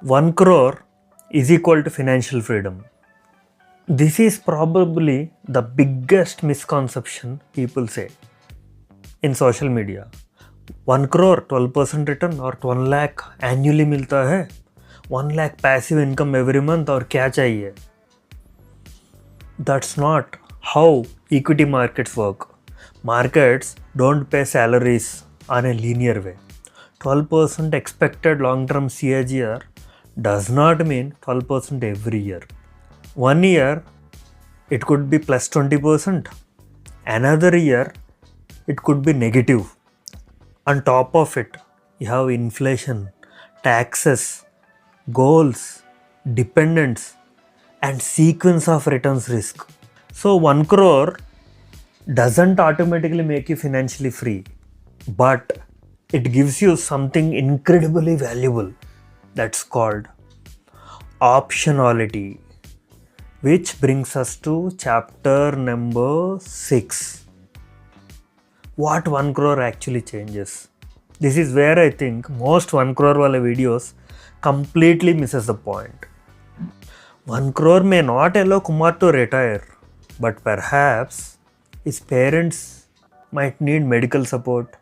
1 crore is equal to financial freedom. This is probably the biggest misconception people say in social media. 1 crore 12% return और 1 lakh annually मिलता है, 1 lakh passive income every month और क्या चाहिए? That's not how equity markets work. Markets don't pay salaries on a linear way. 12% expected long-term CAGR does not mean 12% every year. 1 year it could be plus 20%. Another year it could be negative. On top of it, you have inflation, taxes, goals, dependents, and sequence of returns risk. So 1 crore doesn't automatically make you financially free, but it gives you something incredibly valuable that's called optionality, which brings us to chapter number 6. What 1 crore actually changes. This is where I think most 1 crore wale videos completely misses the point. 1 crore may not allow Kumar to retire, but perhaps his parents might need medical support.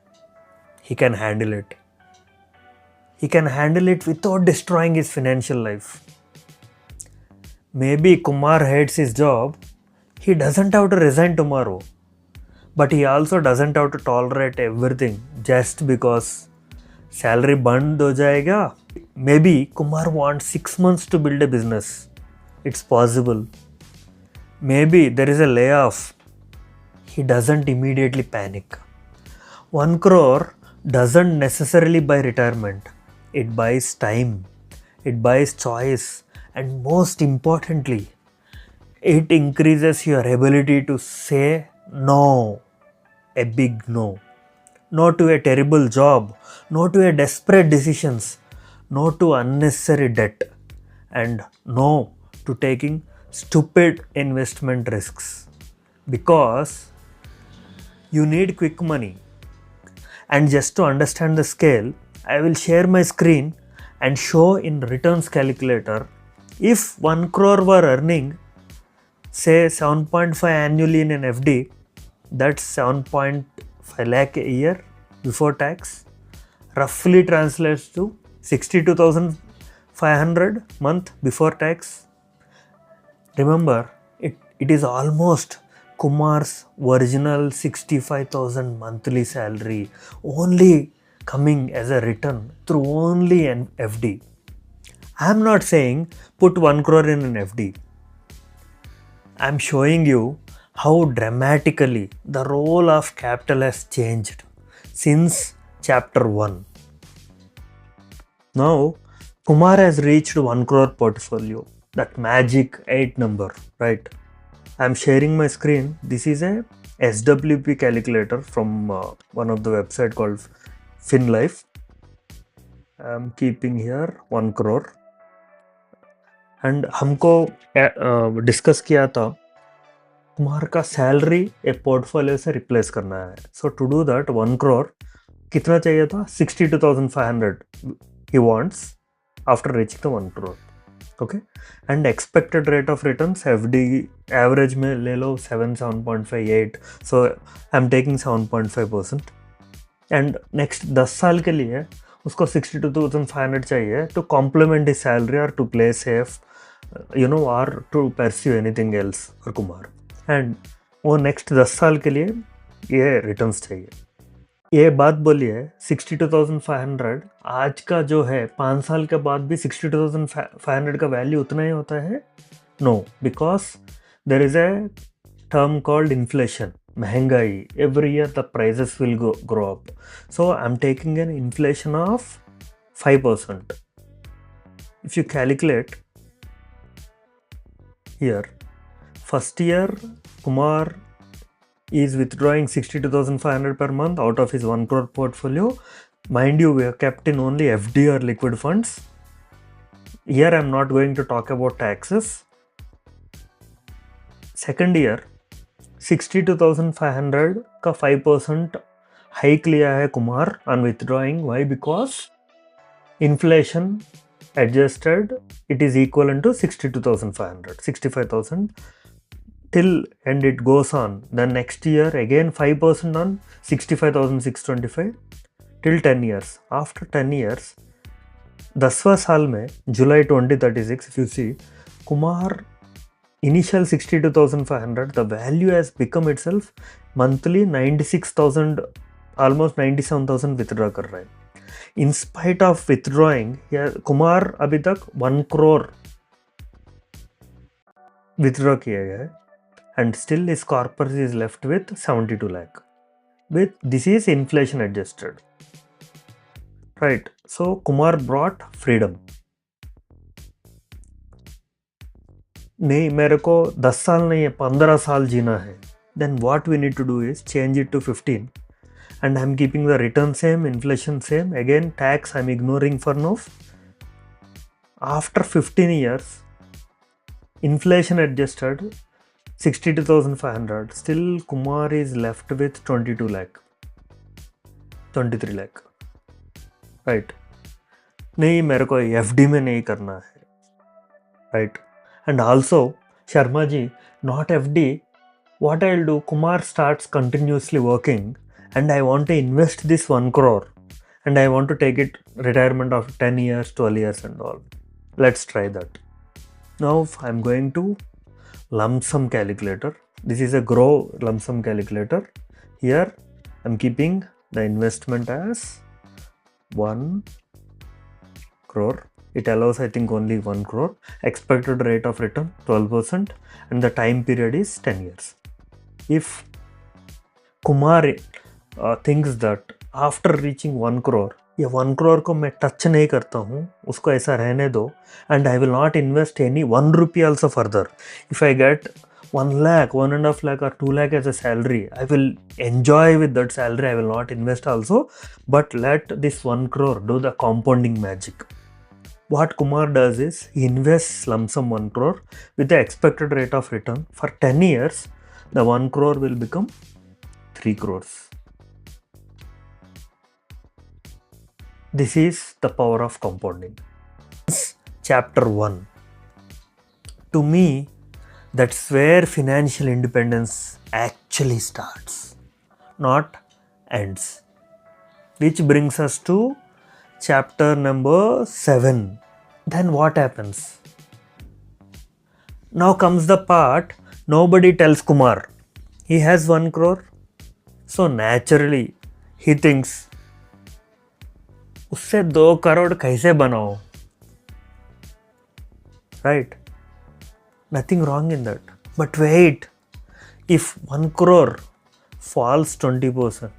He can handle it. He can handle it without destroying his financial life. Maybe Kumar hates his job. He doesn't have to resign tomorrow. But he also doesn't have to tolerate everything just because salary band ho jayega. Maybe Kumar wants 6 months to build a business. It's possible. Maybe there is a layoff. He doesn't immediately panic. 1 crore doesn't necessarily buy retirement. It buys time. It buys choice. And most importantly, it increases your ability to say no. A big no. No to a terrible job. No to a desperate decisions. No to unnecessary debt. And no to taking stupid investment risks. Because you need quick money. And just to understand the scale, I will share my screen and show in returns calculator if 1 crore were earning say 7.5 annually in an FD, that's 7.5 lakh a year before tax, roughly translates to 62,500 month before tax. Remember, it is almost Kumar's original 65,000 monthly salary only coming as a return through only an FD. I am not saying put 1 crore in an FD. I am showing you how dramatically the role of capital has changed since chapter 1. Now, Kumar has reached 1 crore portfolio, that magic 8 number, right? I am sharing my screen. This is a SWP calculator from one of the website called FinLife. I am keeping here 1 crore. And हमको discuss किया था कुमार का salary एक portfolio से replace करना है. So to do that 1 crore कितना चाहिए था? 62,500 ही wants after reaching the 1 crore. Okay, and expected rate of returns FD average में ले लो 7.58. So I am taking 7.5%. And next 10 साल के लिए उसको 62,500 चाहिए टू कॉम्प्लीमेंट हिज सैलरी और to play safe, or to pursue anything else for Kumar. And वो नेक्स्ट 10 साल के लिए ये रिटर्न्स चाहिए. ये बात बोलिए 62,500 आज का जो है 5 साल के बाद भी 62,500 का वैल्यू उतना ही होता है? No, because there is a term called inflation, महंगाई. Every year the prices will grow up. So I'm taking an inflation of 5%. If you calculate here, first year Kumar is withdrawing 62,500 per month out of his 1 crore portfolio. Mind you, we are kept in only FD or liquid funds. Here I'm not going to talk about taxes. Second year 62,500 का 5% hike लिया है Kumar on withdrawing. Why? Because inflation adjusted, it is equivalent to 62,500, 65,000 till, and it goes on. Then next year again 5% on 65,625 till 10 years. After 10 years, 10वां साल में July 2036, if you see, Kumar initial 62,500, the value has become itself monthly 96,000, almost 97,000 withdraw कर रहा है. In spite of withdrawing, Kumar अभी तक 1 crore withdraw किया गया है, and still his corpus is left with 72 lakh. With this is inflation adjusted, right? So Kumar brought freedom. नहीं, मेरे को 10 साल नहीं है, 15 साल जीना है. Then what we need to do is change it to 15. And I'm keeping the return same, inflation same. Again, tax I'm ignoring for now. After 15 years, inflation adjusted 62,500. Still, Kumar is left with 22 lakh, 23 lakh. Right? नहीं, मेरे को FD में नहीं करना है. Right? And also, Sharma ji, not FD. What I'll do, Kumar starts continuously working, and I want to invest this 1 crore, and I want to take it retirement of 10 years, 12 years and all. Let's try that. Now I'm going to lump sum calculator. This is a grow lump sum calculator. Here I'm keeping the investment as 1 crore. It allows, I think, only 1 crore. Expected rate of return 12%, and the time period is 10 years. If Kumar thinks that after reaching 1 crore, ये 1 crore को मैं touch नहीं करता हूँ, उसको ऐसा रहने दो, and I will not invest any 1 rupee also further. If I get 1 lakh, 1.5 lakh or 2 lakh as a salary, I will enjoy with that salary. I will not invest also, but let this 1 crore do the compounding magic. What Kumar does is he invests lump sum 1 crore with the expected rate of return. For 10 years, the 1 crore will become 3 crores. This is the power of compounding. Chapter 1. To me, that's where financial independence actually starts, not ends. Which brings us to chapter number 7. Then what happens? Now comes the part nobody tells Kumar. He has 1 crore. So naturally, he thinks, उससे 2 crore कैसे बनाओ? Right? Nothing wrong in that. But wait, if 1 crore falls 20%,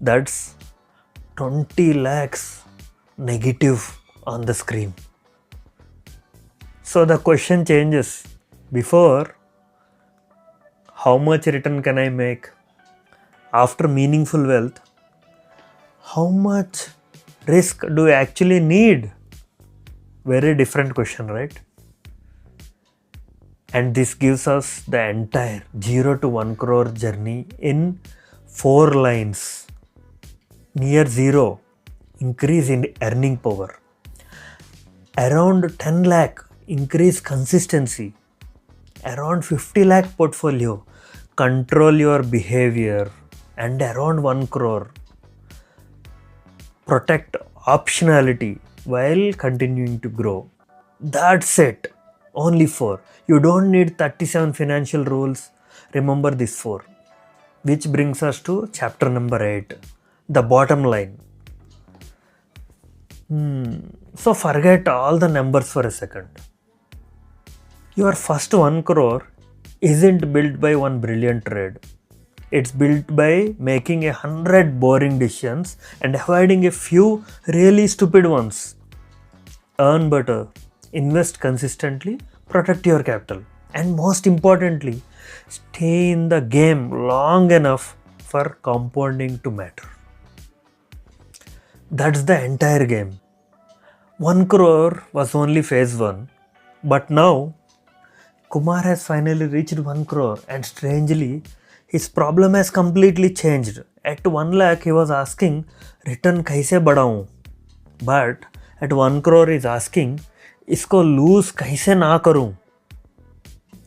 that's 20 lakhs negative on the screen. So the question changes. Before, how much return can I make? After meaningful wealth, how much risk do I actually need? Very different question, right? And this gives us the entire 0 to 1 crore journey in 4 lines. Near zero, increase in earning power. Around 10 lakh, increase consistency. Around 50 lakh portfolio, control your behavior. And around 1 crore, protect optionality while continuing to grow. That's it. Only 4. You don't need 37 financial rules. Remember these 4. Which brings us to chapter number 8. The bottom line. So forget all the numbers for a second. Your first 1 crore isn't built by one brilliant trade. It's built by making 100 boring decisions and avoiding a few really stupid ones. Earn better, invest consistently, protect your capital, and most importantly, stay in the game long enough for compounding to matter. That's the entire game. 1 crore was only phase 1, but now Kumar has finally reached 1 crore, and strangely, his problem has completely changed. At 1 lakh, he was asking, return kaise badhaun? But at 1 crore is asking, इसको lose कैसे ना करूं?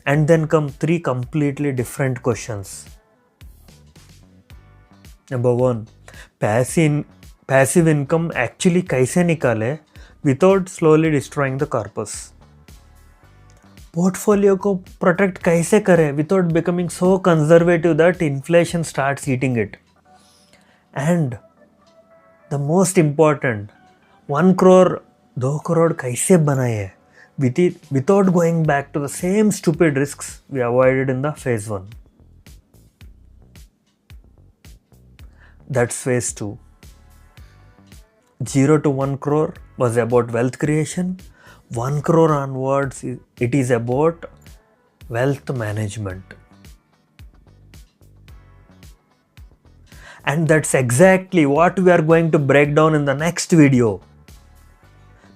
And then come 3 completely different questions. Number 1, passive income actually कैसे निकाले without slowly destroying the corpus? Portfolio को protect कैसे करे without becoming so conservative that inflation starts eating it? And the most important, 1 crore, 2 crore कैसे बनाए without going back to the same stupid risks we avoided in the phase 1. That's phase 2. 0 to 1 crore was about wealth creation. 1 crore onwards, it is about wealth management. And that's exactly what we are going to break down in the next video.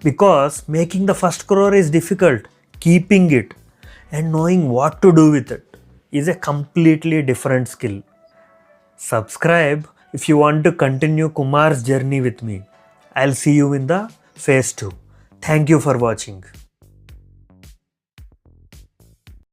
Because making the first crore is difficult, keeping it and knowing what to do with it is a completely different skill. Subscribe if you want to continue Kumar's journey with me. I'll see you in the phase 2. Thank you for watching.